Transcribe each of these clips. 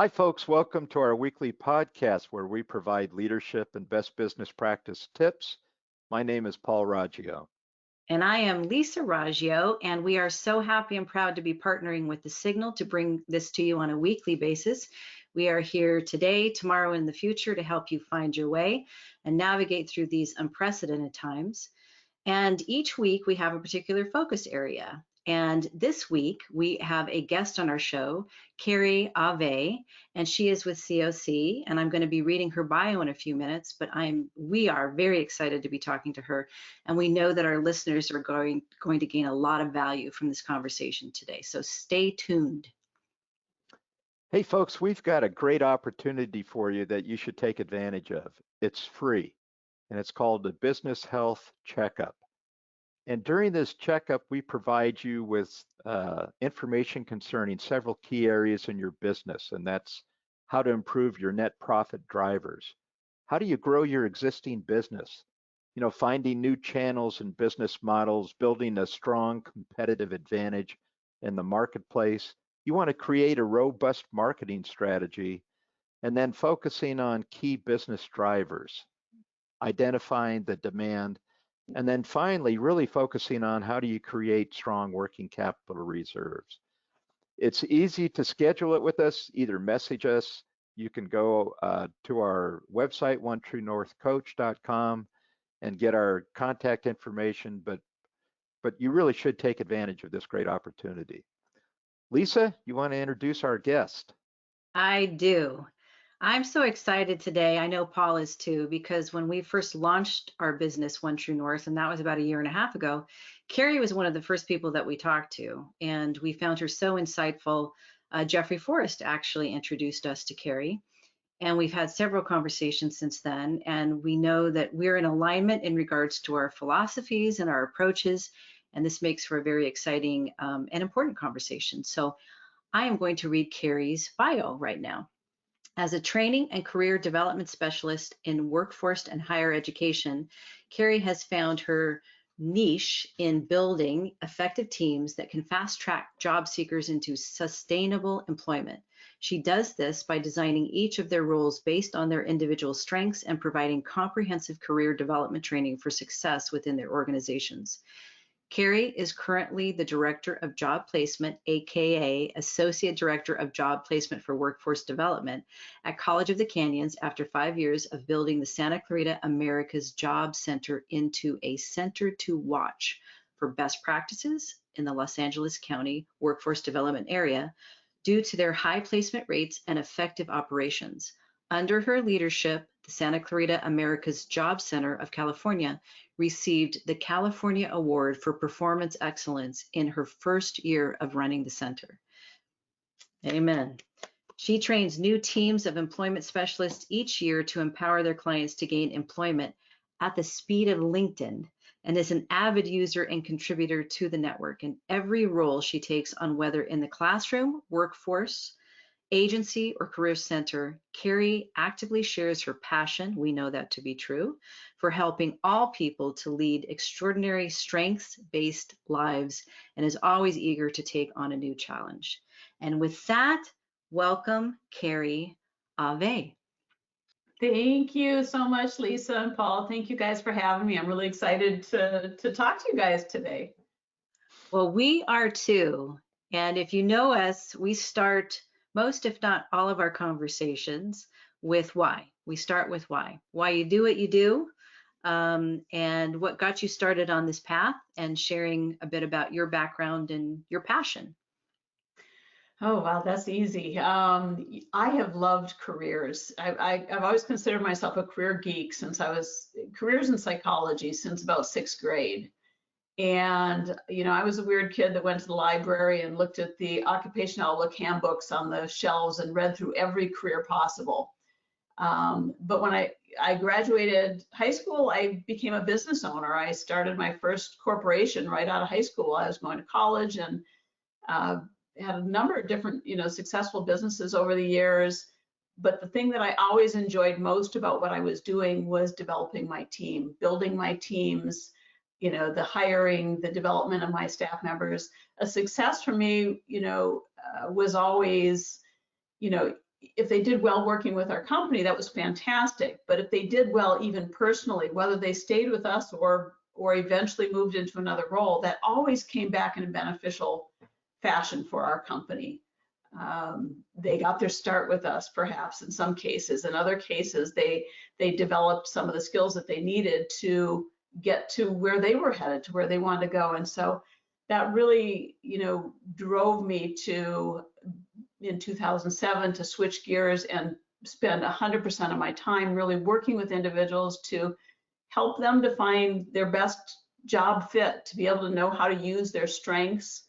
Hi, folks. Welcome to our weekly podcast where we provide leadership and best business practice tips. My name is Paul Raggio. And I am Lisa Raggio, and we are so happy and proud to be partnering with The Signal to bring this to you on a weekly basis. We are here today, tomorrow, and in the future to help you find your way and navigate through these unprecedented times. And each week we have a particular focus area. And this week we have a guest on our show, Keri Aaver, and she is with COC. And I'm going to be reading her bio in a few minutes, but we are very excited to be talking to her. And we know that our listeners are going to gain a lot of value from this conversation today. So stay tuned. Hey, folks, we've got a great opportunity for you that you should take advantage of. It's free, and it's called the Business Health Checkup. And during this checkup, we provide you with information concerning several key areas in your business, and that's how to improve your net profit drivers. How do you grow your existing business? Finding new channels and business models, building a strong competitive advantage in the marketplace. You want to create a robust marketing strategy, and then focusing on key business drivers, identifying the demand, and then finally, really focusing on how do you create strong working capital reserves. It's easy to schedule it with us, either message us. You can go to our website, onetruenorthcoach.com, and get our contact information, but you really should take advantage of this great opportunity. Lisa, you want to introduce our guest? I do. I'm so excited today. I know Paul is too, because when we first launched our business, One True North, and that was about a year and a half ago, Keri was one of the first people that we talked to, and we found her so insightful. Jeffrey Forrest actually introduced us to Keri, and we've had several conversations since then, and we know that we're in alignment in regards to our philosophies and our approaches, and this makes for a very exciting and important conversation. So I am going to read Keri's bio right now. As a training and career development specialist in workforce and higher education, Keri has found her niche in building effective teams that can fast track job seekers into sustainable employment. She does this by designing each of their roles based on their individual strengths and providing comprehensive career development training for success within their organizations. Keri is currently the Director of Job Placement, aka Associate Director of Job Placement for Workforce Development at College of the Canyons after 5 years of building the Santa Clarita America's Job Center into a center to watch for best practices in the Los Angeles County workforce development area due to their high placement rates and effective operations. Under her leadership, the Santa Clarita America's Job Center of California received the California Award for Performance Excellence in her first year of running the center. Amen. She trains new teams of employment specialists each year to empower their clients to gain employment at the speed of LinkedIn, and is an avid user and contributor to the network in every role she takes on, whether in the classroom, workforce, agency, or career center. Keri actively shares her passion, we know that to be true, for helping all people to lead extraordinary strengths-based lives, and is always eager to take on a new challenge. And with that, welcome Keri Aaver. Thank you so much, Lisa and Paul. Thank you guys for having me. I'm really excited to talk to you guys today. Well, we are too. And if you know us, we start most, if not all, of our conversations with why. We start with why you do what you do, and what got you started on this path, and sharing a bit about your background and your passion. Oh, wow, that's easy. I have loved careers. I've always considered myself a career geek since careers in psychology since about 6th grade. And, I was a weird kid that went to the library and looked at the occupational outlook handbooks on the shelves and read through every career possible. But when I graduated high school, I became a business owner. I started my first corporation right out of high school. I was going to college and had a number of different, successful businesses over the years. But the thing that I always enjoyed most about what I was doing was developing my team, building my teams, the hiring, the development of my staff members. A success for me, was always, if they did well working with our company, that was fantastic. But if they did well even personally, whether they stayed with us or eventually moved into another role, that always came back in a beneficial fashion for our company. They got their start with us, perhaps in some cases. In other cases, they developed some of the skills that they needed to get to where they were headed, to where they wanted to go. And so that really, drove me to, in 2007, to switch gears and spend 100% of my time really working with individuals to help them to find their best job fit, to be able to know how to use their strengths,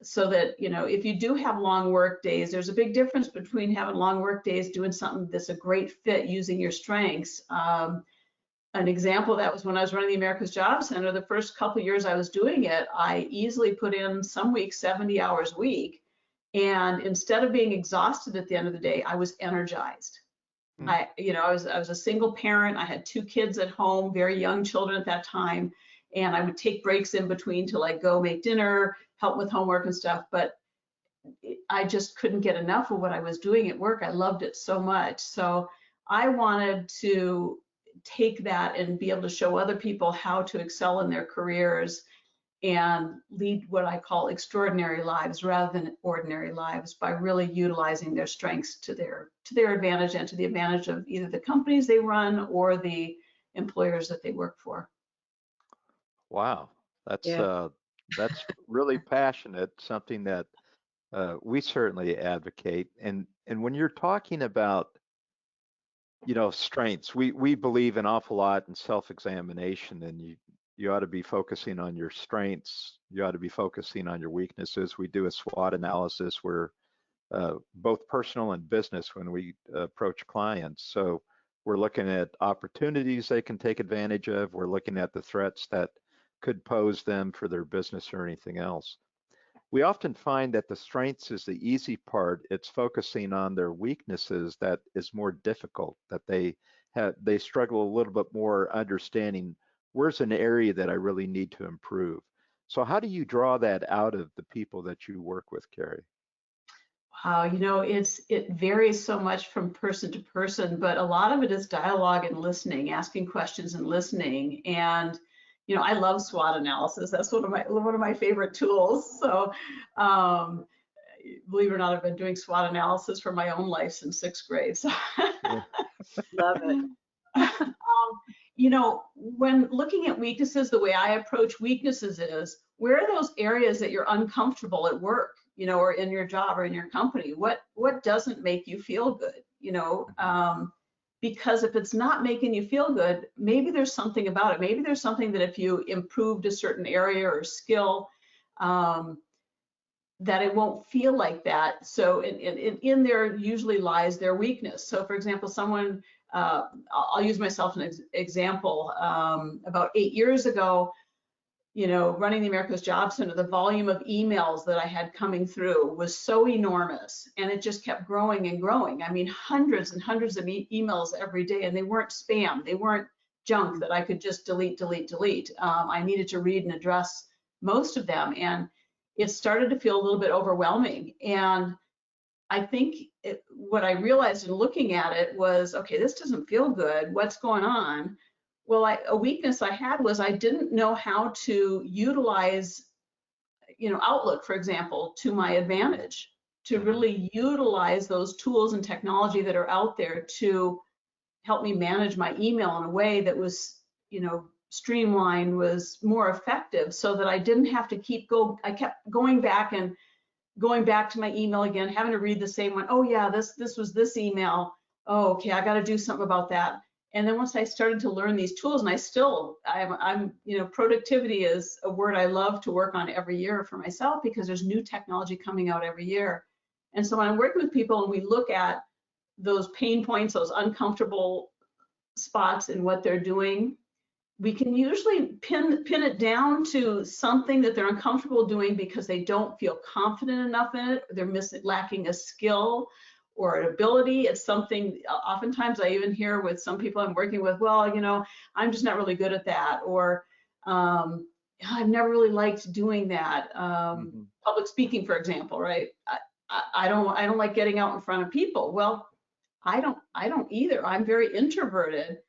so that, if you do have long work days, there's a big difference between having long work days, doing something that's a great fit using your strengths. An example of that was when I was running the America's Job Center. The first couple of years I was doing it, I easily put in some weeks 70 hours a week. And instead of being exhausted at the end of the day, I was energized. I was a single parent. I had 2 kids at home, very young children at that time. And I would take breaks in between to like go make dinner, help with homework and stuff. But I just couldn't get enough of what I was doing at work. I loved it so much. So I wanted to take that and be able to show other people how to excel in their careers and lead what I call extraordinary lives rather than ordinary lives, by really utilizing their strengths to their advantage and to the advantage of either the companies they run or the employers that they work for. Wow, that's Yeah. that's really passionate. Something that we certainly advocate. And when you're talking about strengths, we believe an awful lot in self-examination, and you ought to be focusing on your strengths. You ought to be focusing on your weaknesses. We do a SWOT analysis where both personal and business when we approach clients. So we're looking at opportunities they can take advantage of. We're looking at the threats that could pose them for their business or anything else. We often find that the strengths is the easy part. It's focusing on their weaknesses that is more difficult, that they struggle a little bit more understanding where's an area that I really need to improve. So how do you draw that out of the people that you work with, Keri? It varies so much from person to person, but a lot of it is dialogue and listening, asking questions and listening. And I love SWOT analysis. That's one of my favorite tools. So, believe it or not, I've been doing SWOT analysis for my own life since 6th grade. So, Love it. When looking at weaknesses, the way I approach weaknesses is, where are those areas that you're uncomfortable at work, or in your job or in your company? What doesn't make you feel good, because if it's not making you feel good, maybe there's something about it. Maybe there's something that if you improved a certain area or skill, that it won't feel like that. So in there usually lies their weakness. So for example, someone, I'll use myself as an example. About 8 years ago, running the America's Job Center, the volume of emails that I had coming through was so enormous, and it just kept growing and growing. I mean, hundreds and hundreds of emails every day, and they weren't spam, they weren't junk that I could just delete. I needed to read and address most of them, and it started to feel a little bit overwhelming. And I think what I realized in looking at it was, okay, this doesn't feel good. What's going on? Well, a weakness I had was I didn't know how to utilize, Outlook, for example, to my advantage, to really utilize those tools and technology that are out there to help me manage my email in a way that was, streamlined, was more effective, so that I didn't have to I kept going back to my email again, having to read the same one. Oh yeah, this was this email. Oh, okay, I got to do something about that. And then once I started to learn these tools, and I'm productivity is a word I love to work on every year for myself, because there's new technology coming out every year. And so when I'm working with people and we look at those pain points, those uncomfortable spots in what they're doing, we can usually pin it down to something that they're uncomfortable doing because they don't feel confident enough in it, or they're lacking a skill or an ability. It's something, oftentimes I even hear with some people I'm working with, well, I'm just not really good at that, or I've never really liked doing that. Public speaking, for example, right? I don't like getting out in front of people. Well, I don't either. I'm very introverted.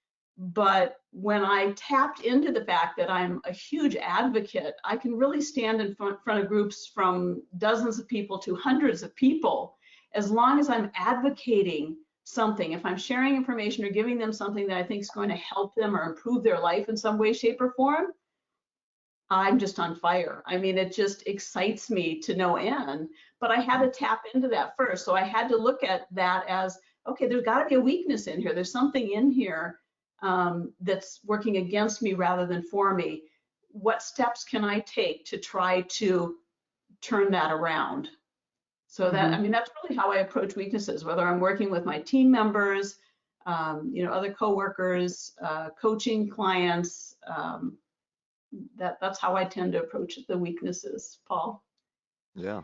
But when I tapped into the fact that I'm a huge advocate, I can really stand in front of groups from dozens of people to hundreds of people, as long as I'm advocating something. If I'm sharing information or giving them something that I think is going to help them or improve their life in some way, shape, or form, I'm just on fire. I mean, it just excites me to no end. But I had to tap into that first. So I had to look at that as, okay, there's got to be a weakness in here. There's something in here that's working against me rather than for me. What steps can I take to try to turn that around? So that, I mean, that's really how I approach weaknesses, whether I'm working with my team members, other coworkers, coaching clients. That's how I tend to approach the weaknesses, Paul. Yeah.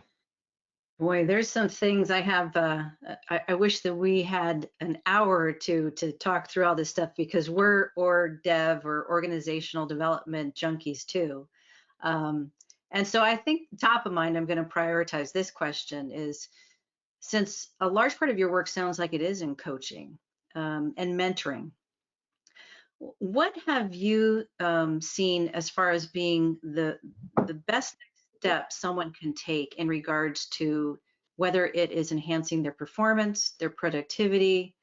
Boy, there's some things I have. I wish that we had an hour or two to talk through all this stuff, because we're org dev or organizational development junkies too. And so I think top of mind, I'm going to prioritize this question is, since a large part of your work sounds like it is in coaching and mentoring, what have you seen as far as being the best step someone can take in regards to whether it is enhancing their performance, their productivity?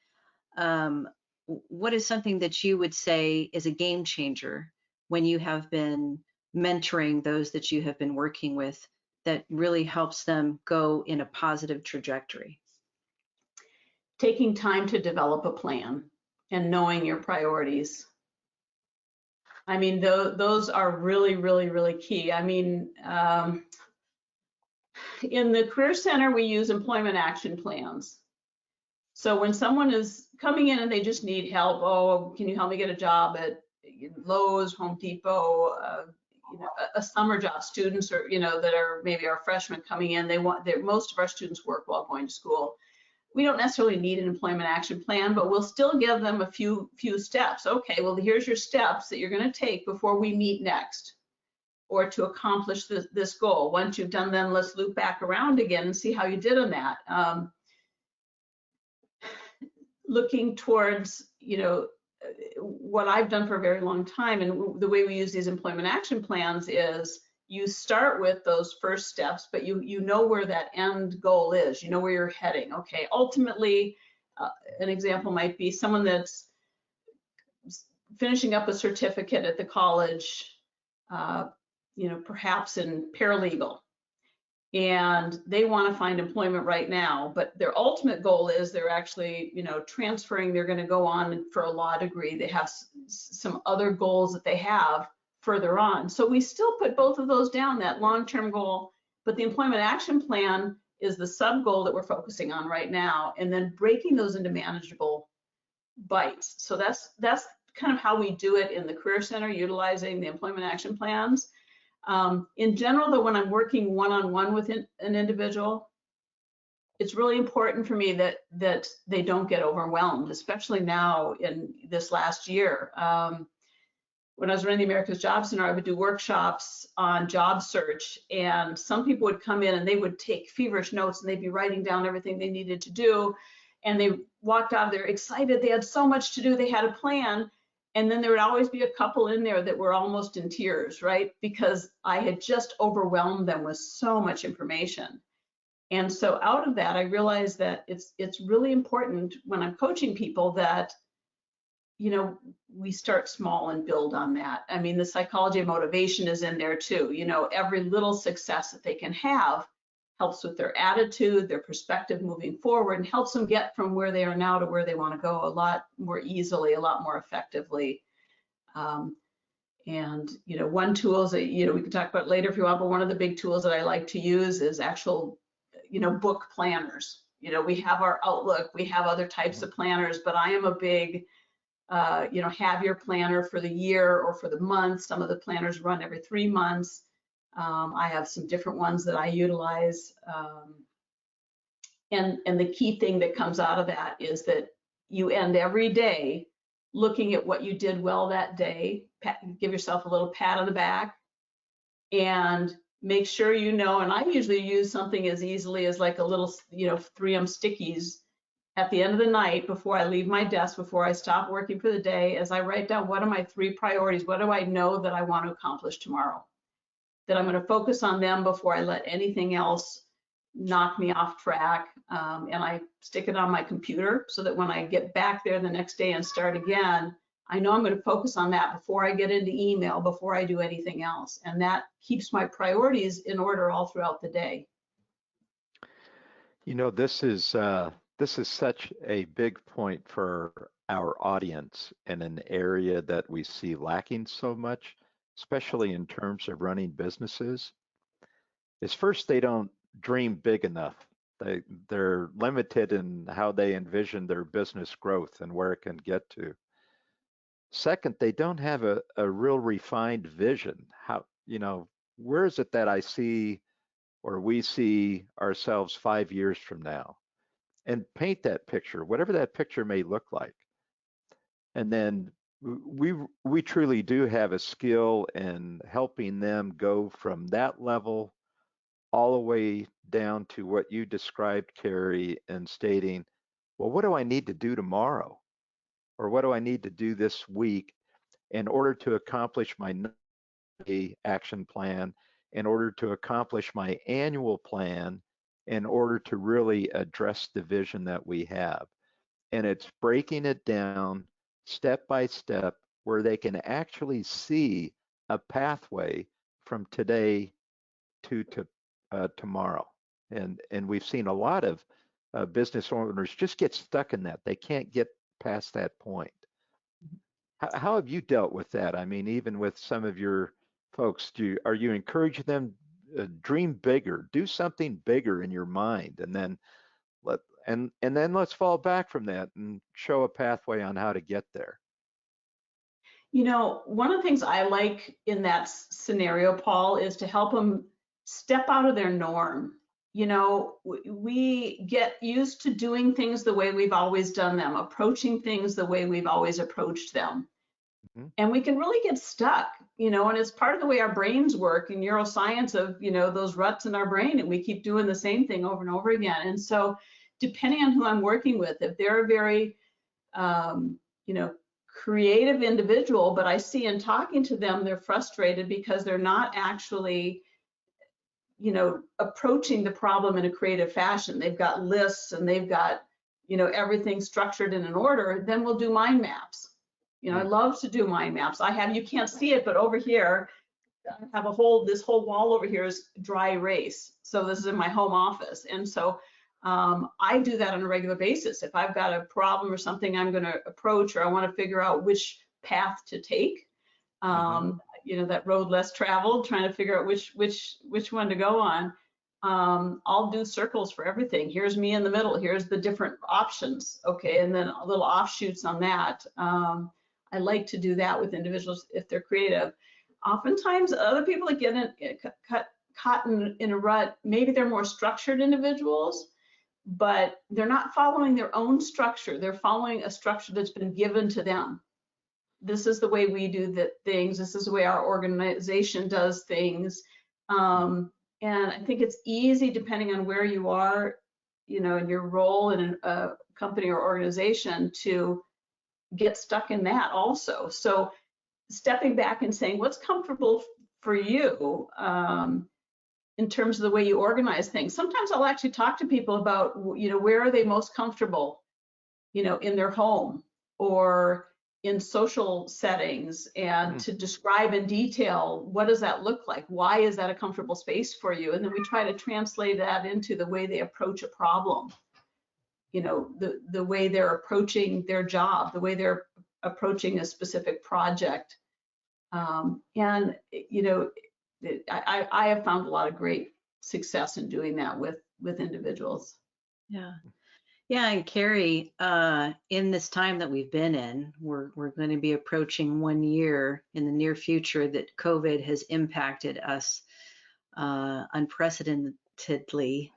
What is something that you would say is a game changer when you have been mentoring those that you have been working with, that really helps them go in a positive trajectory? Taking time to develop a plan and knowing your priorities. I mean, those are really, really, really key. I mean, in the Career Center, we use employment action plans. So when someone is coming in and they just need help, oh, can you help me get a job at Lowe's, Home Depot, a summer job, students or, that are maybe our freshmen coming in, most of our students work while going to school. We don't necessarily need an employment action plan, but we'll still give them a few steps. Okay, well, here's your steps that you're going to take before we meet next, or to accomplish this goal. Once you've done them, let's loop back around again and see how you did on that. Looking towards, what I've done for a very long time, and the way we use these employment action plans is, you start with those first steps, but you know where that end goal is. You know where you're heading. Okay, ultimately, an example might be someone that's finishing up a certificate at the college, perhaps in paralegal, and they want to find employment right now, but their ultimate goal is they're actually, transferring. They're going to go on for a law degree. They have some other goals that they have further on. So we still put both of those down, that long-term goal, but the employment action plan is the sub goal that we're focusing on right now, and then breaking those into manageable bites. So that's kind of how we do it in the Career Center, utilizing the employment action plans. In general, though, when I'm working one-on-one with an individual, it's really important for me that they don't get overwhelmed, especially now in this last year. When I was running the America's Job Center, I would do workshops on job search, and some people would come in and they would take feverish notes and they'd be writing down everything they needed to do. And they walked out of there excited. They had so much to do. They had a plan. And then there would always be a couple in there that were almost in tears, right? Because I had just overwhelmed them with so much information. And so out of that, I realized that it's really important when I'm coaching people that, we start small and build on that. I mean, the psychology of motivation is in there too. Every little success that they can have helps with their attitude, their perspective moving forward, and helps them get from where they are now to where they want to go a lot more easily, a lot more effectively. And one tool is that, we can talk about later if you want, but one of the big tools that I like to use is actual, book planners. We have our Outlook, we have other types of planners, but I am a big, have your planner for the year or for the month. Some of the planners run every 3 months. I have some different ones that I utilize. And the key thing that comes out of that is that you end every day looking at what you did well that day, give yourself a little pat on the back, and make sure you know, and I usually use something as easily as like a little, 3M stickies at the end of the night before I leave my desk, before I stop working for the day, as I write down what are my 3 priorities, what do I know that I want to accomplish tomorrow, that I'm going to focus on them before I let anything else knock me off track. And I stick it on my computer so that when I get back there the next day and start again, I know I'm going to focus on that before I get into email, before I do anything else. And that keeps my priorities in order all throughout the day. You know, this is such a big point for our audience and an area that we see lacking so much, especially in terms of running businesses. Is first, they don't dream big enough. They're limited in how they envision their business growth and where it can get to. Second, they don't have a real refined vision. How, where is it that I see or we see ourselves 5 years from now? And paint that picture, whatever that picture may look like. And then we truly do have a skill in helping them go from that level all the way down to what you described, Keri, and stating, well, what do I need to do tomorrow? Or what do I need to do this week in order to accomplish my action plan, in order to accomplish my annual plan, in order to really address the vision that we have? And it's breaking it down step by step where they can actually see a pathway from today to tomorrow. And we've seen a lot of business owners just get stuck in that. They can't get past that point. How have you dealt with that? I mean, even with some of your folks, are you encouraging them dream bigger, do something bigger in your mind, and then then let's fall back from that and show a pathway on how to get there? One of the things I like in that scenario, Paul, is to help them step out of their norm. We get used to doing things the way we've always done them, approaching things the way we've always approached them. Mm-hmm. And we can really get stuck, and it's part of the way our brains work in neuroscience of, those ruts in our brain, and we keep doing the same thing over and over again. And so depending on who I'm working with, if they're a very, creative individual, but I see in talking to them, they're frustrated because they're not actually, approaching the problem in a creative fashion. They've got lists and they've got, everything structured in an order, then we'll do mind maps. I love to do mind maps. You can't see it, but over here, I have this whole wall over here is dry erase. So this is in my home office. And so I do that on a regular basis. If I've got a problem or something I'm going to approach, or I want to figure out which path to take, that road less traveled, trying to figure out which one to go on, I'll do circles for everything. Here's me in the middle. Here's the different options. Okay, and then little offshoots on that. I like to do that with individuals if they're creative. Oftentimes, other people that get caught in a rut, maybe they're more structured individuals, but they're not following their own structure. They're following a structure that's been given to them. This is the way we do things. This is the way our organization does things. And I think it's easy, depending on where you are, in your role in a company or organization, to get stuck in that also. So stepping back and saying, what's comfortable for you in terms of the way you organize things. Sometimes I'll actually talk to people about, where are they most comfortable, in their home or in social settings, and to describe in detail, what does that look like? Why is that a comfortable space for you? And then we try to translate that into the way they approach a problem, the way they're approaching their job, the way they're approaching a specific project. I have found a lot of great success in doing that with individuals. Yeah. Yeah, and Keri, in this time that we've been in, we're going to be approaching 1 year in the near future that COVID has impacted us unprecedentedly.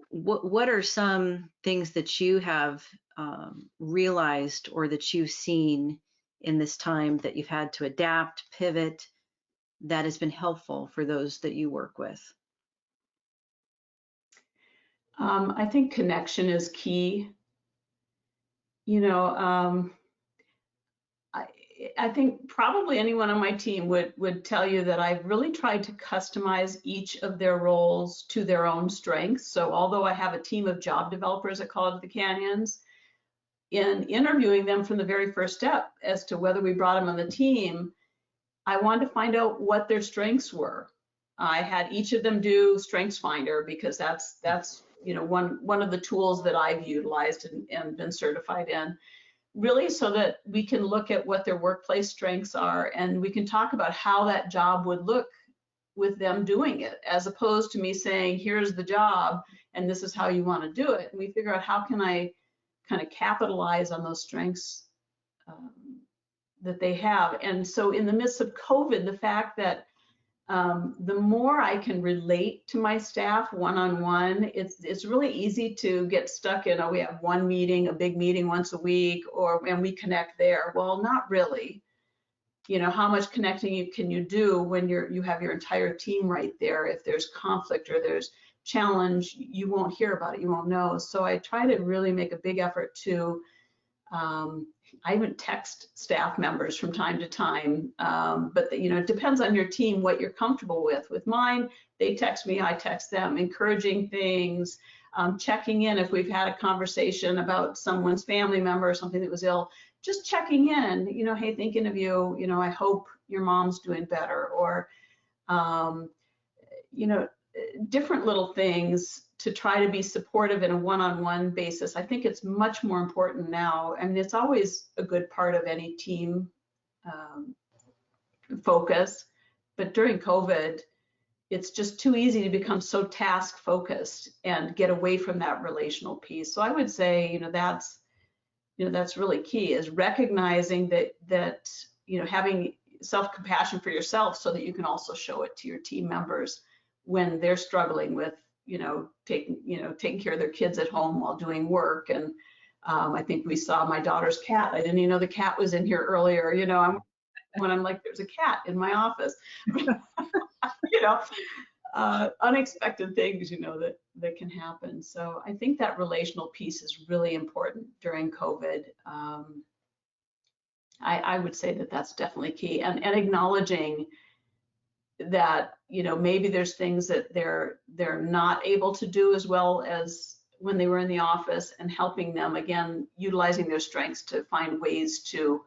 What are some things that you have realized or that you've seen in this time that you've had to adapt, pivot, that has been helpful for those that you work with? I think connection is key. You know, I think probably anyone on my team would tell you that I've really tried to customize each of their roles to their own strengths. So although I have a team of job developers at College of the Canyons, in interviewing them from the very first step as to whether we brought them on the team, I wanted to find out what their strengths were. I had each of them do Strengths Finder because that's one of the tools that I've utilized and been certified in, really so that we can look at what their workplace strengths are and we can talk about how that job would look with them doing it, as opposed to me saying, here's the job and this is how you want to do it. And we figure out how can I kind of capitalize on those strengths that they have. And so in the midst of COVID, the fact that the more I can relate to my staff one-on-one, it's really easy to get stuck in, oh, we have one meeting, a big meeting once a week, and we connect there. Well, not really. You know, how much connecting can you do when you have your entire team right there? If there's conflict or there's challenge, you won't hear about it, you won't know. So I try to really make a big effort to I even text staff members from time to time, but it depends on your team, what you're comfortable with. With mine, they text me, I text them, encouraging things, checking in if we've had a conversation about someone's family member or something that was ill, just checking in, hey, thinking of you, I hope your mom's doing better, or, different little things to try to be supportive in a one-on-one basis. I think it's much more important now. I mean, it's always a good part of any team focus, but during COVID, it's just too easy to become so task focused and get away from that relational piece. So I would say, that's really key, is recognizing that having self-compassion for yourself so that you can also show it to your team members when they're struggling with taking care of their kids at home while doing work. And I think we saw my daughter's cat. I didn't even know the cat was in here earlier. I'm like, there's a cat in my office. Unexpected things, that can happen. So I think that relational piece is really important during COVID. I would say that that's definitely key, and acknowledging that maybe there's things that they're not able to do as well as when they were in the office, and helping them, again, utilizing their strengths to find ways to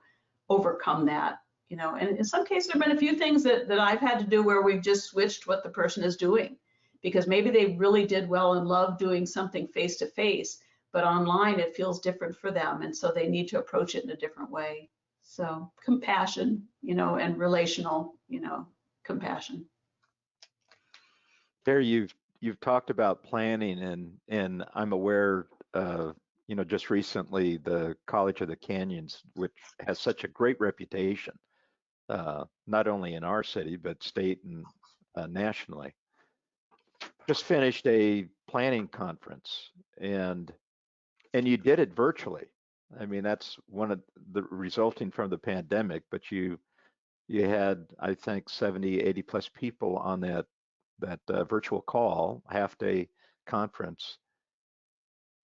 overcome that. And in some cases there have been a few things that I've had to do where we've just switched what the person is doing, because maybe they really did well and love doing something face to face, but online it feels different for them, and so they need to approach it in a different way. So compassion, and relational, compassion. There, you've talked about planning, and I'm aware, just recently the College of the Canyons, which has such a great reputation, not only in our city but state and nationally, just finished a planning conference, and you did it virtually. I mean, that's one of the resulting from the pandemic, but you had, I think, 70, 80 plus people on that virtual call, half-day conference.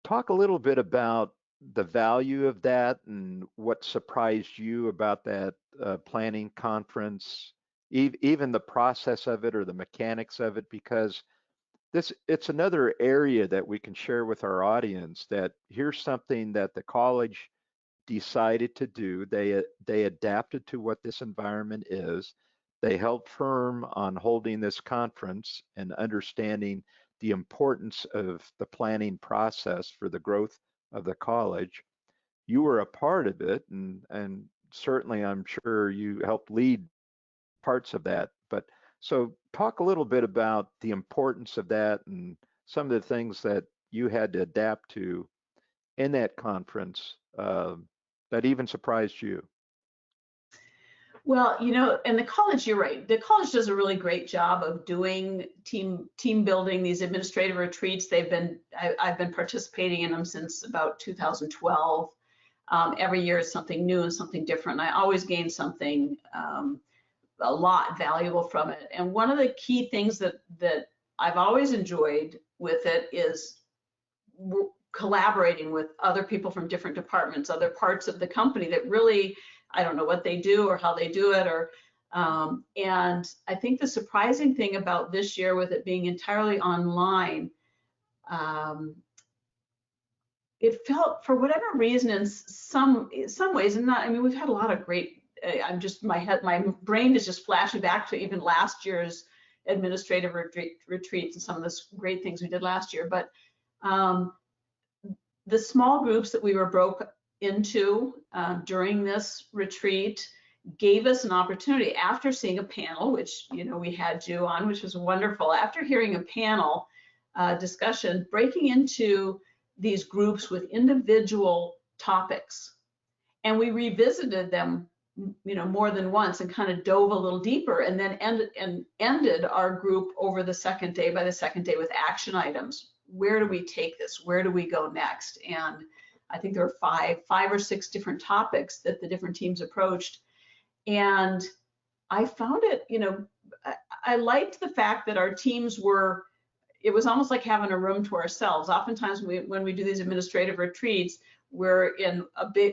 Talk a little bit about the value of that and what surprised you about that planning conference, even the process of it or the mechanics of it, because it's another area that we can share with our audience, that here's something that the college decided to do. They adapted to what this environment is. They helped firm on holding this conference and understanding the importance of the planning process for the growth of the college. You were a part of it, and certainly I'm sure you helped lead parts of that. But so talk a little bit about the importance of that and some of the things that you had to adapt to in that conference that even surprised you. Well, and the college, you're right. The college does a really great job of doing team building, these administrative retreats. I've been participating in them since about 2012. Every year is something new and something different. I always gain something a lot valuable from it. And one of the key things that I've always enjoyed with it is collaborating with other people from different departments, other parts of the company that really, I don't know what they do or how they do it, or and I think the surprising thing about this year with it being entirely online, it felt, for whatever reason, in some ways, and not, I mean, we've had a lot of great, I'm just, my brain is just flashing back to even last year's administrative retreats and some of the great things we did last year. But the small groups that we were broke into during this retreat gave us an opportunity, after seeing a panel, which, you know, we had you on, which was wonderful. After hearing a panel discussion, breaking into these groups with individual topics, and we revisited them, you know, more than once, and kind of dove a little deeper, and then ended our group over the second day, by the second day, with action items. Where do we take this? Where do we go next? And I think there were five or six different topics that the different teams approached. And I found it, you know, I liked the fact that our teams were, it was almost like having a room to ourselves. Oftentimes when we do these administrative retreats, we're in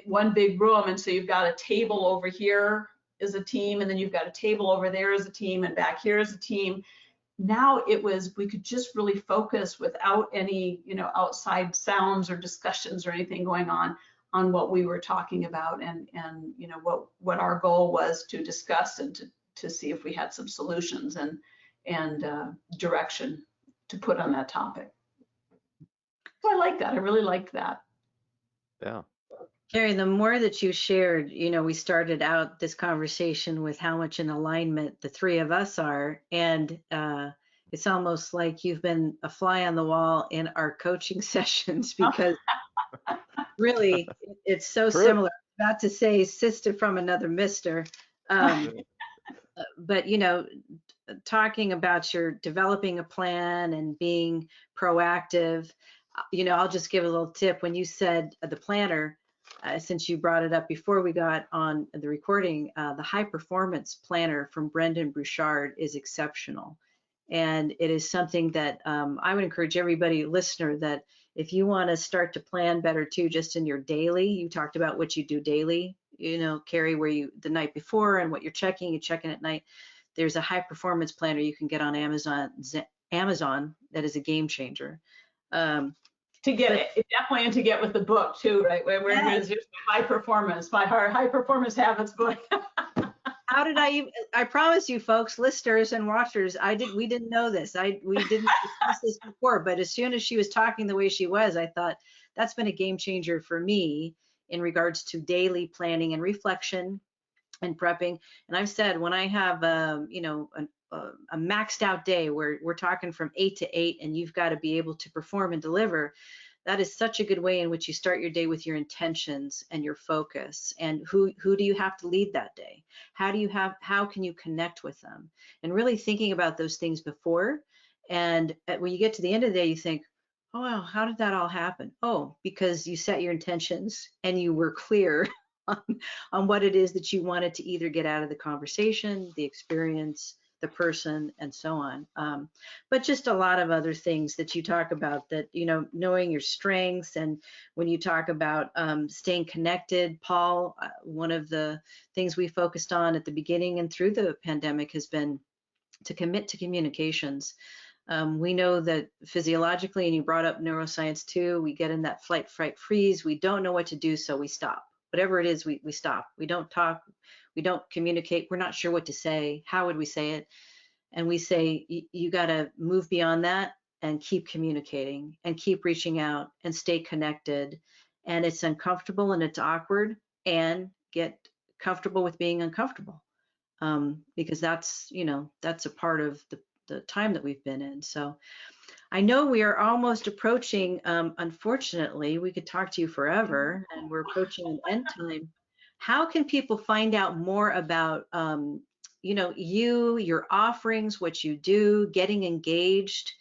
one big room, and so you've got a table over here is a team, and then you've got a table over there as a team, and back here is a team. Now we could just really focus without any, you know, outside sounds or discussions or anything going on what we were talking about, and you know, what our goal was to discuss, and to see if we had some solutions and direction to put on that topic. So I like that. I really liked that. Yeah. Keri, the more that you shared, you know, we started out this conversation with how much in alignment the three of us are. And it's almost like you've been a fly on the wall in our coaching sessions, because really it's so True. similar. Not to say sister from another mister, but, you know, talking about your developing a plan and being proactive. You know, I'll just give a little tip. When you said the planner, since you brought it up before we got on the recording, the high performance planner from Brendan Bouchard is exceptional. And it is something that I would encourage everybody, listener, that if you want to start to plan better too, just in your daily, you talked about what you do daily, you know, Keri, where you, the night before, and what you're checking, you check in at night. There's a high performance planner you can get on Amazon that is a game changer. To get it, definitely, and to get with the book too, right? Where is your high performance, my high performance habits book? How did I promise you folks, listeners and watchers, we didn't know this. We didn't discuss this before, but as soon as she was talking the way she was, I thought that's been a game changer for me in regards to daily planning and reflection and prepping. And I've said, when I have, you know, a maxed out day where we're talking from 8 to 8, and you've got to be able to perform and deliver, that is such a good way in which you start your day with your intentions and your focus, and who do you have to lead that day? How can you connect with them? And really thinking about those things before. And when you get to the end of the day, you think, oh, wow, how did that all happen? Oh, because you set your intentions and you were clear on what it is that you wanted to either get out of the conversation, the experience, the person, and so on. But just a lot of other things that you talk about, that, you know, knowing your strengths. And when you talk about staying connected, Paul, one of the things we focused on at the beginning and through the pandemic has been to commit to communications. We know that physiologically, and you brought up neuroscience too, we get in that flight, fright, freeze. We don't know what to do, so we stop. Whatever it is, we stop. We don't talk. We don't communicate. We're not sure what to say. How would we say it? And we say, you got to move beyond that and keep communicating and keep reaching out and stay connected. And it's uncomfortable and it's awkward, and get comfortable with being uncomfortable, because that's, you know, that's a part of the time that we've been in. So I know we are almost approaching, unfortunately, we could talk to you forever, and we're approaching an end time. How can people find out more about, you know, your offerings, what you do, getting engaged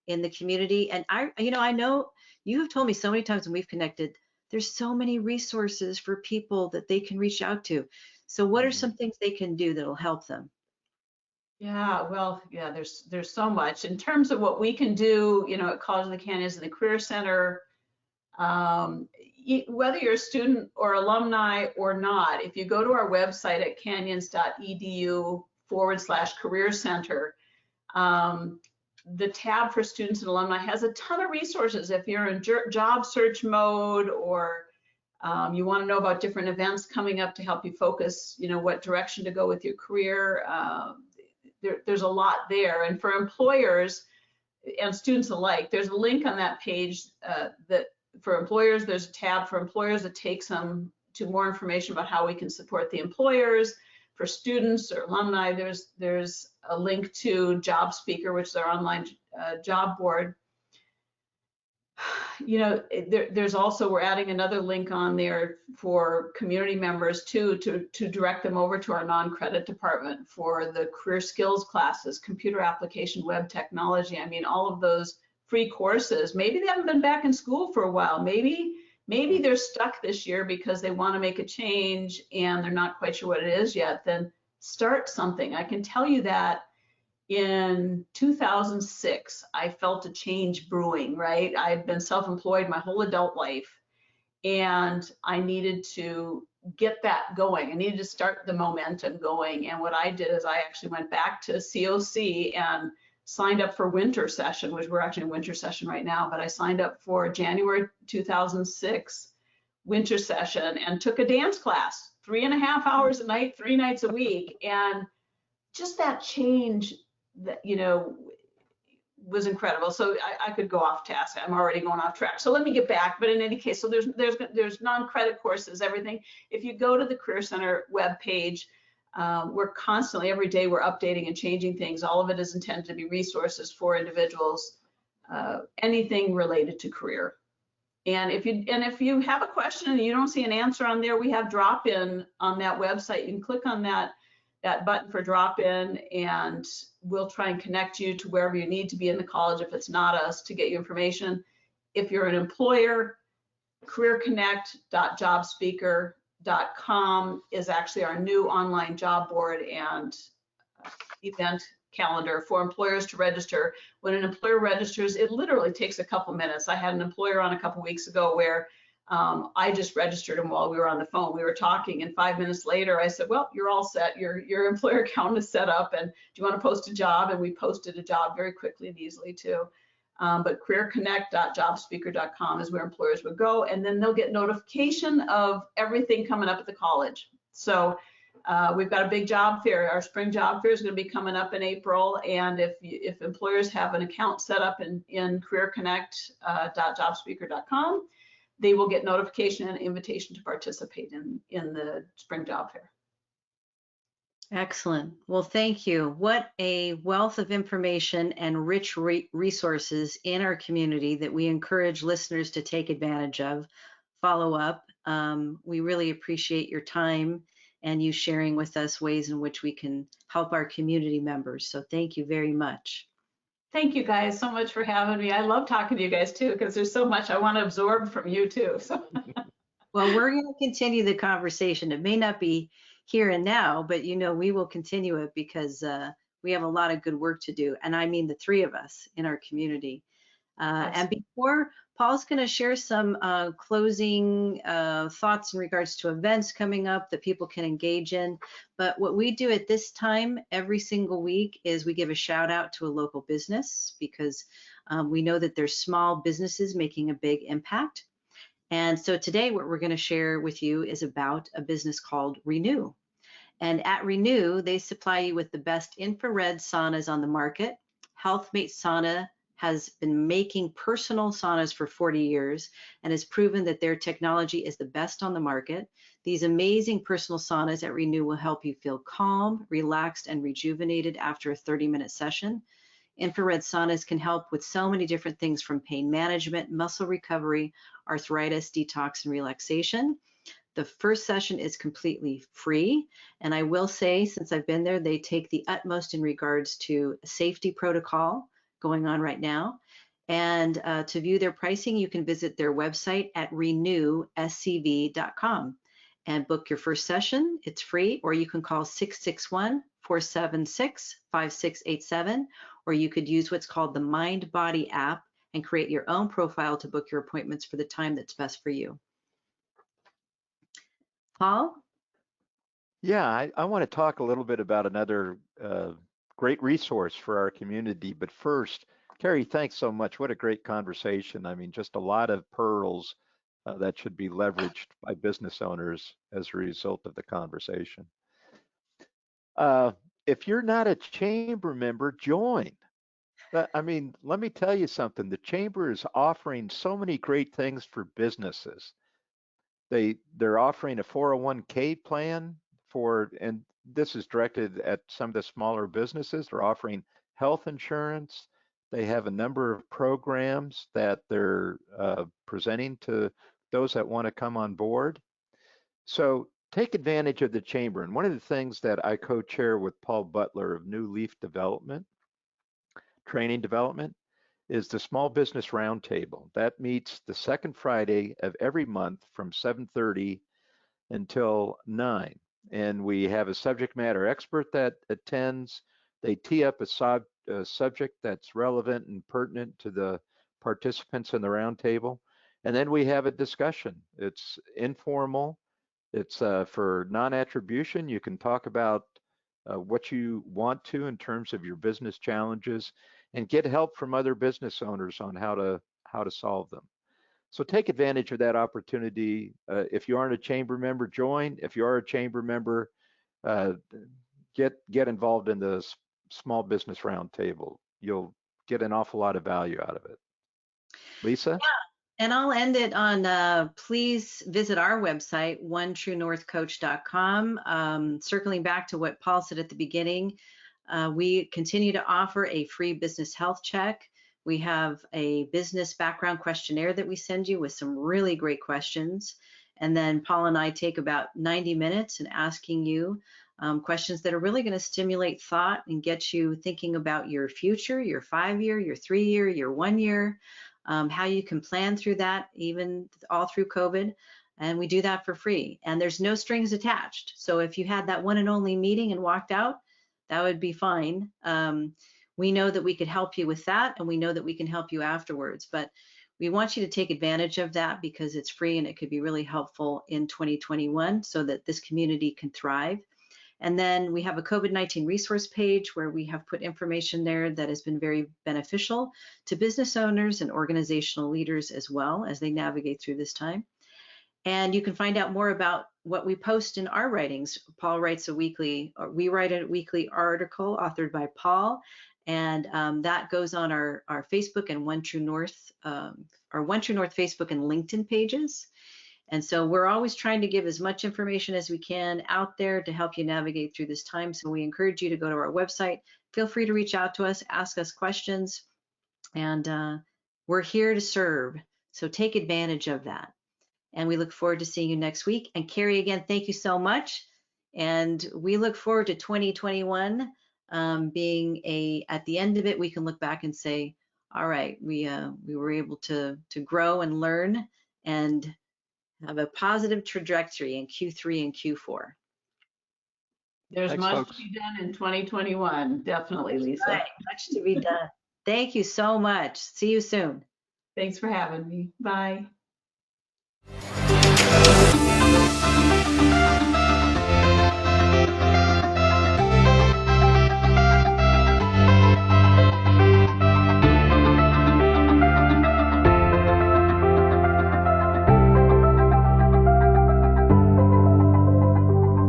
in the community? And I know you have told me so many times when we've connected, there's so many resources for people that they can reach out to. So what are some things they can do that'll help them? Yeah, well, yeah, there's so much in terms of what we can do, at College of the Canyons and the Career Center. Whether you're a student or alumni or not, if you go to our website at canyons.edu/career center, the tab for students and alumni has a ton of resources. If you're in job search mode, or you want to know about different events coming up to help you focus, what direction to go with your career, there's a lot there. And for employers and students alike, there's a link on that page that for employers, there's a tab for employers that takes them to more information about how we can support the employers. For students or alumni, there's a link to Job Speaker, which is our online job board. There's also, we're adding another link on there for community members too, to direct them over to our non-credit department for the career skills classes, computer application, web technology. I mean, all of those free courses. Maybe they haven't been back in school for a while. Maybe they're stuck this year because they want to make a change and they're not quite sure what it is yet. Then start something. I can tell you that in 2006, I felt a change brewing, right? I had been self-employed my whole adult life, and I needed to get that going. I needed to start the momentum going. And what I did is I actually went back to COC and signed up for winter session, which we're actually in winter session right now, but I signed up for January 2006 winter session and took a dance class, 3.5 hours a night, 3 nights a week. And just that change that, was incredible. So I could go off task. I'm already going off track. So let me get back. But in any case, so there's non-credit courses, everything. If you go to the Career Center webpage, we're constantly, every day, we're updating and changing things. All of it is intended to be resources for individuals, anything related to career. And if you have a question and you don't see an answer on there, we have drop-in on that website. You can click on that button for drop-in, and we'll try and connect you to wherever you need to be in the college if it's not us, to get you information. If you're an employer, careerconnect.jobspeaker.com is actually our new online job board and event calendar for employers to register. When an employer registers, it literally takes a couple minutes. I had an employer on a couple weeks ago where I just registered him while we were on the phone. We were talking, and 5 minutes later, I said, "Well, you're all set. Your employer account is set up, and do you want to post a job?" And we posted a job very quickly and easily too. But careerconnect.jobspeaker.com is where employers would go, and then they'll get notification of everything coming up at the college. So we've got a big job fair. Our spring job fair is going to be coming up in April, and if employers have an account set up in careerconnect.jobspeaker.com, they will get notification and invitation to participate in the spring job fair. Excellent. Well, thank you. What a wealth of information and rich resources in our community that we encourage listeners to take advantage of, follow up. We really appreciate your time and you sharing with us ways in which we can help our community members. So thank you very much. Thank you guys so much for having me. I love talking to you guys too, because there's so much I want to absorb from you too. So. Well, we're going to continue the conversation. It may not be here and now, but we will continue it because we have a lot of good work to do. And I mean the three of us in our community. And before, Paul's going to share some closing thoughts in regards to events coming up that people can engage in. But what we do at this time every single week is we give a shout out to a local business, because we know that there's small businesses making a big impact. And so today what we're going to share with you is about a business called Renew. And at Renew, they supply you with the best infrared saunas on the market. HealthMate Sauna has been making personal saunas for 40 years and has proven that their technology is the best on the market. These amazing personal saunas at Renew will help you feel calm, relaxed, and rejuvenated after a 30-minute session. Infrared saunas can help with so many different things, from pain management, muscle recovery, arthritis, detox, and relaxation. The first session is completely free. And I will say, since I've been there, they take the utmost in regards to a safety protocol going on right now. And to view their pricing, you can visit their website at renewscv.com. and book your first session. It's free, or you can call 661-476-5687, or you could use what's called the MindBody app and create your own profile to book your appointments for the time that's best for you. Paul? Yeah, I want to talk a little bit about another great resource for our community. But first, Keri, thanks so much. What a great conversation. I mean, just a lot of pearls that should be leveraged by business owners as a result of the conversation. If you're not a chamber member, join. I mean, let me tell you something. The chamber is offering so many great things for businesses. They're offering a 401k plan and this is directed at some of the smaller businesses. They're offering health insurance. They have a number of programs that they're presenting to those that want to come on board. So take advantage of the chamber. And one of the things that I co-chair with Paul Butler of New Leaf Training Development, is the Small Business Roundtable. That meets the second Friday of every month from 7:30 until 9. And we have a subject matter expert that attends. They tee up a subject that's relevant and pertinent to the participants in the roundtable. And then we have a discussion. It's informal. It's for non-attribution. You can talk about what you want to in terms of your business challenges and get help from other business owners on how to solve them. So take advantage of that opportunity. If you aren't a chamber member, join. If you are a chamber member, get involved in the Small Business Roundtable. You'll get an awful lot of value out of it. Lisa? Yeah, and I'll end it on please visit our website, onetruenorthcoach.com. Circling back to what Paul said at the beginning, we continue to offer a free business health check. We have a business background questionnaire that we send you with some really great questions. And then Paul and I take about 90 minutes in asking you questions that are really going to stimulate thought and get you thinking about your future, your 5-year, your 3-year, your 1 year, how you can plan through that, even all through COVID. And we do that for free. And there's no strings attached. So if you had that one and only meeting and walked out, that would be fine. We know that we could help you with that, and we know that we can help you afterwards. But we want you to take advantage of that because it's free and it could be really helpful in 2021 so that this community can thrive. And then we have a COVID-19 resource page where we have put information there that has been very beneficial to business owners and organizational leaders as well as they navigate through this time. And you can find out more about what we post in our writings. Paul writes we write a weekly article authored by Paul, and that goes on our Facebook and One True North, our One True North Facebook and LinkedIn pages. And so we're always trying to give as much information as we can out there to help you navigate through this time. So we encourage you to go to our website. Feel free to reach out to us, ask us questions, and we're here to serve. So take advantage of that. And we look forward to seeing you next week. And Keri, again, thank you so much. And we look forward to 2021 being at the end of it, we can look back and say, all right, we were able to grow and learn and have a positive trajectory in Q3 and Q4. There's Thanks, much folks. to be done in 2021. Definitely, Lisa. Right, much to be done. Thank you so much. See you soon. Thanks for having me. Bye.